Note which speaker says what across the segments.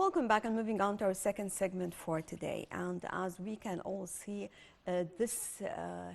Speaker 1: Welcome back and moving on to our second segment for today. And as we can all see, this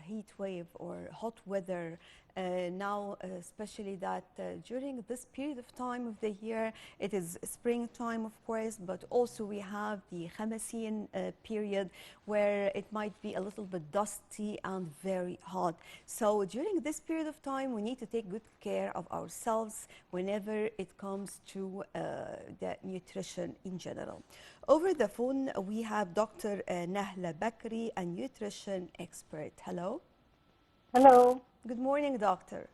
Speaker 1: heat wave or hot weather now, especially that during this period of time of the year, it is springtime, of course, but also we have the Khamsin period where it might be a little bit dusty and very hot. So during this period of time, we need to take good care of ourselves whenever it comes to the nutrition in general. Over the phone, we have Dr. Nahla Bakri, a nutrition expert. Hello.
Speaker 2: Hello.
Speaker 1: Good morning, doctor.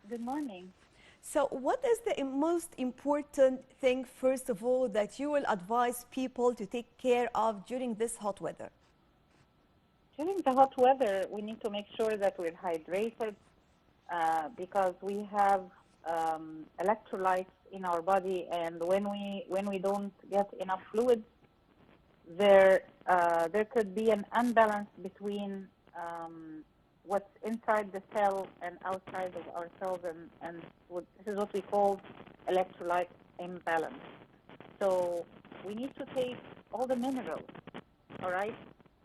Speaker 2: Good morning.
Speaker 1: So what is the most important thing, first of all, that you will advise people to take care of during this hot weather?
Speaker 2: During the hot weather, we need to make sure that we're hydrated because we have electrolytes in our body, and when we don't get enough fluids, there could be an imbalance between what's inside the cell and outside of our cells, and this is what we call electrolyte imbalance. So we need to take all the minerals, all right,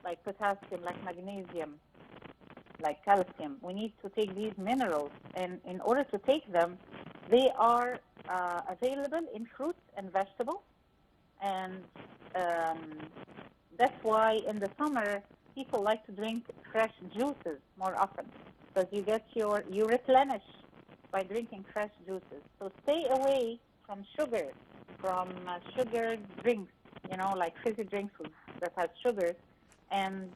Speaker 2: like potassium, like magnesium, like calcium. We need to take these minerals, and in order to take them, they are available in fruits and vegetables, and that's why in the summer people like to drink fresh juices more often, because you replenish by drinking fresh juices. So stay away from sugar, from sugar drinks, like fizzy drinks that have sugar, and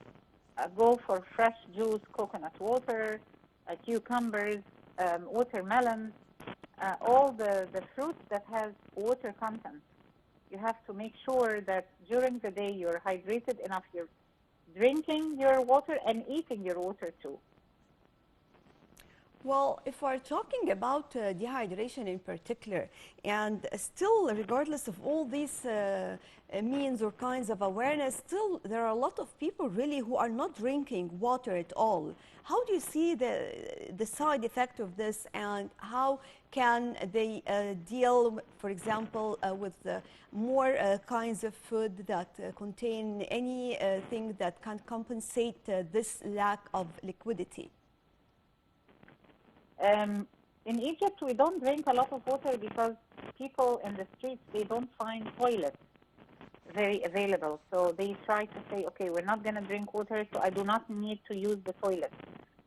Speaker 2: go for fresh juice, coconut water, cucumbers, watermelons, all the fruits that have water content. You have to make sure that during the day you're hydrated enough, you're drinking your water and eating your water too.
Speaker 1: Well, if we're talking about dehydration in particular, and still regardless of all these means or kinds of awareness, still there are a lot of people really who are not drinking water at all. How do you see the side effect of this, and how can they deal, for example, with more kinds of food that contain anything that can compensate this lack of liquidity?
Speaker 2: In Egypt, we don't drink a lot of water because people in the streets, they don't find toilets very available. So they try to say, okay, we're not going to drink water, so I do not need to use the toilet.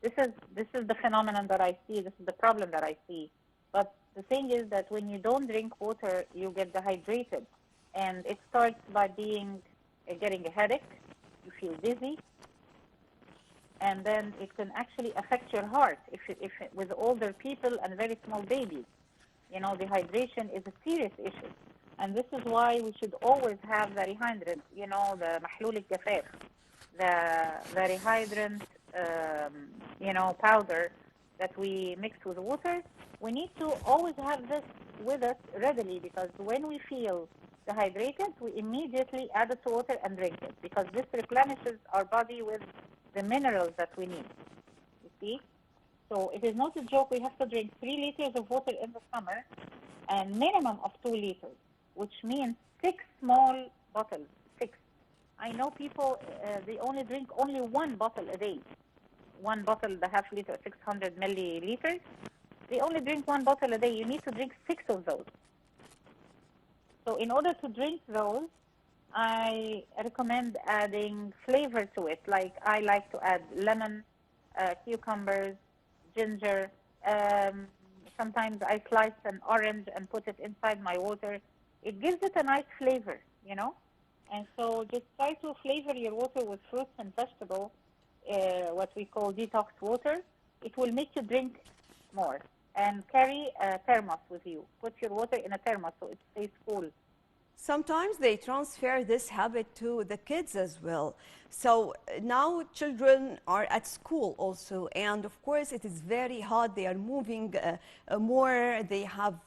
Speaker 2: This is the phenomenon that I see. This is the problem that I see. But the thing is that when you don't drink water, you get dehydrated. And it starts by getting a headache, you feel dizzy, and then it can actually affect your heart if with older people and very small babies. Dehydration is a serious issue. And this is why we should always have the rehydrant, the mahlul al-jafaf, the rehydrant, powder that we mix with water. We need to always have this with us readily, because when we feel dehydrated, we immediately add it to water and drink it, because this replenishes our body with the minerals that we need, you see? So it is not a joke. We have to drink 3 liters of water in the summer and minimum of 2 liters, which means 6 small bottles, 6. I know people, they only drink only 1 bottle a day. 1 bottle, the half liter, 600 milliliters. They only drink 1 bottle a day. You need to drink 6 of those. So in order to drink those, I recommend adding flavor to it. Like I like to add lemon, cucumbers, ginger. Sometimes I slice an orange and put it inside my water. It gives it a nice flavor, And so just try to flavor your water with fruits and vegetables, what we call detox water. It will make you drink more. And carry a thermos with you. Put your water in a thermos so it stays cool.
Speaker 1: Sometimes they transfer this habit to the kids as well. So now children are at school also, and of course it is very hot. They are moving more, they have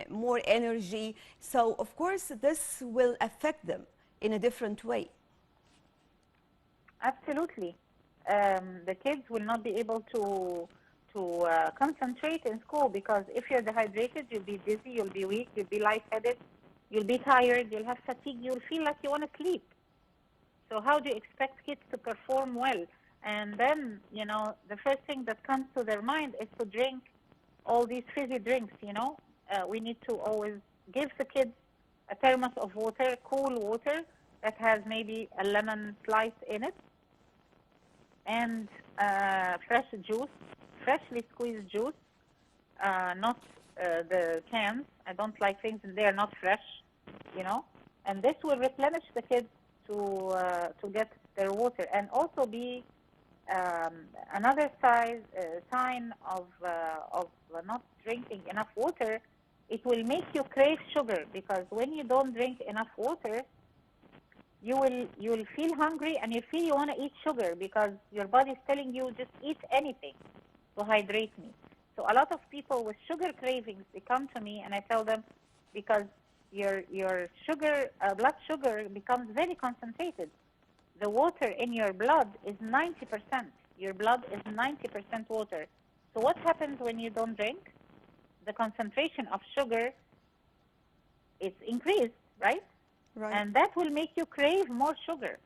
Speaker 1: more energy. So of course this will affect them in a different way.
Speaker 2: Absolutely. The kids will not be able to concentrate in school, because if you're dehydrated, you'll be dizzy, you'll be weak, you'll be lightheaded, You'll be tired, you'll have fatigue, you'll feel like you want to sleep. So how do you expect kids to perform well? And then, the first thing that comes to their mind is to drink all these fizzy drinks. We need to always give the kids a thermos of water, cool water, that has maybe a lemon slice in it, and fresh juice, freshly squeezed juice, not the cans. I don't like things and they are not fresh. And this will replenish the kids to get their water, and also be another sign of not drinking enough water. It will make you crave sugar, because when you don't drink enough water, you will feel hungry and you feel you want to eat sugar, because your body is telling you, just eat anything to hydrate me. So a lot of people with sugar cravings, they come to me and I tell them, because your sugar, blood sugar becomes very concentrated. The water in your blood is 90%. Your blood is 90% water. So what happens when you don't drink? The concentration of sugar is increased, right?
Speaker 1: Right.
Speaker 2: And that will make you crave more sugar.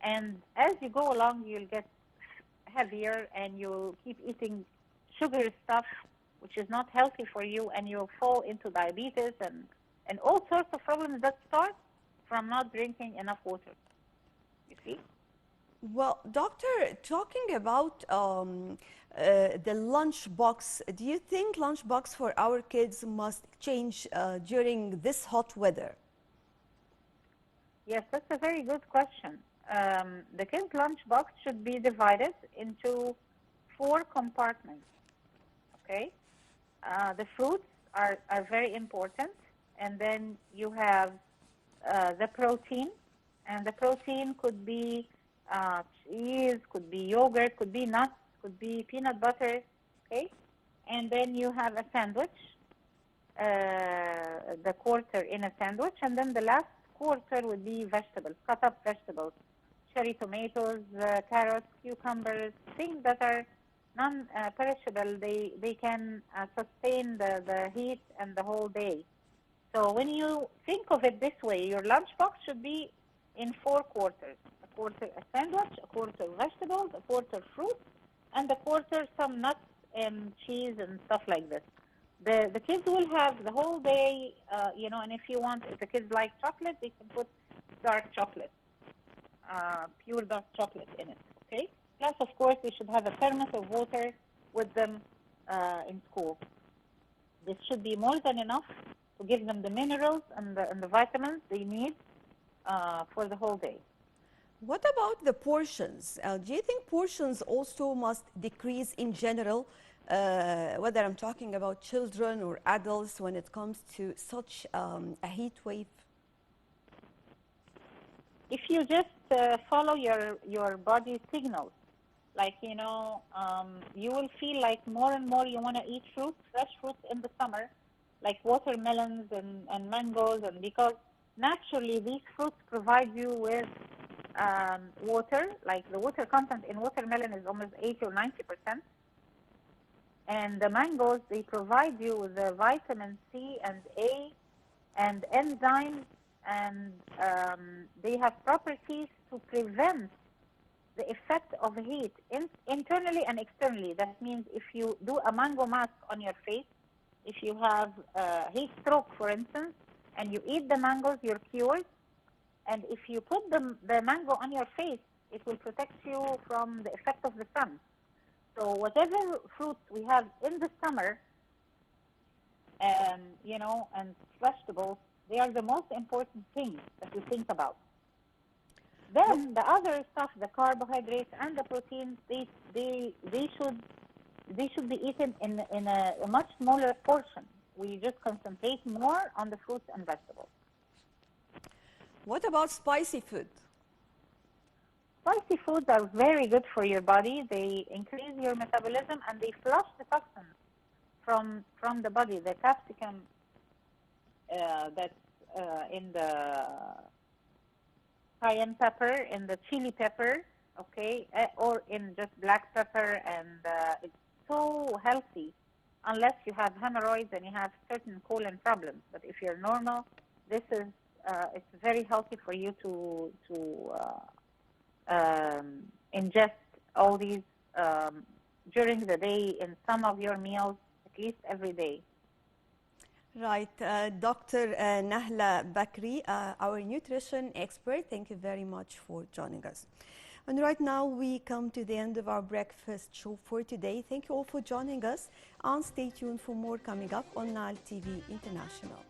Speaker 2: And as you go along, you'll get heavier and you'll keep eating sugar stuff, which is not healthy for you, and you'll fall into diabetes and all sorts of problems that start from not drinking enough water. You see?
Speaker 1: Well, doctor, talking about the lunch box, do you think lunch box for our kids must change during this hot weather?
Speaker 2: Yes, that's a very good question. The kids' lunch box should be divided into 4 compartments. Okay? The fruits are very important, and then you have the protein, and the protein could be cheese, could be yogurt, could be nuts, could be peanut butter, okay? And then you have a sandwich, the quarter in a sandwich, and then the last quarter would be vegetables, cut up vegetables, cherry tomatoes, carrots, cucumbers, things that are non-perishable. They can sustain the heat and the whole day. So when you think of it this way, your lunchbox should be in 4 quarters. A quarter a sandwich, a quarter vegetables, a quarter fruit, and a quarter some nuts and cheese and stuff like this. The kids will have the whole day, and if the kids like chocolate, they can put dark chocolate, pure dark chocolate in it, okay? Plus, of course, they should have a thermos of water with them in school. This should be more than enough to give them the minerals and the vitamins they need for the whole day.
Speaker 1: What about the portions? Do you think portions also must decrease in general, whether I'm talking about children or adults, when it comes to such a heat wave?
Speaker 2: If you just follow your body's signals, like, you will feel like more and more you want to eat fruits, fresh fruits in the summer, like watermelons and mangoes, and because naturally these fruits provide you with water, like the water content in watermelon is almost 80 or 90%. And the mangoes, they provide you with the vitamin C and A and enzymes, and they have properties to prevent the effect of heat internally and externally. That means if you do a mango mask on your face, if you have heat stroke, for instance, and you eat the mangoes, you're cured. And if you put the mango on your face, it will protect you from the effect of the sun. So whatever fruits we have in the summer, and vegetables, they are the most important things that we think about. Then the other stuff, the carbohydrates and the proteins, they should be eaten in a much smaller portion. We just concentrate more on the fruits and vegetables.
Speaker 1: What about spicy food?
Speaker 2: Spicy foods are very good for your body. They increase your metabolism and they flush the toxins from the body. The capsicum that's in the cayenne pepper, in the chili pepper, okay, or in just black pepper, and it's so healthy, unless you have hemorrhoids and you have certain colon problems. But if you're normal, this is it's very healthy for you to ingest all these during the day in some of your meals, at least every day.
Speaker 1: Right, Dr. Nahla Bakri, our nutrition expert, thank you very much for joining us. And right now we come to the end of our breakfast show for today. Thank you all for joining us and stay tuned for more coming up on Nile TV International.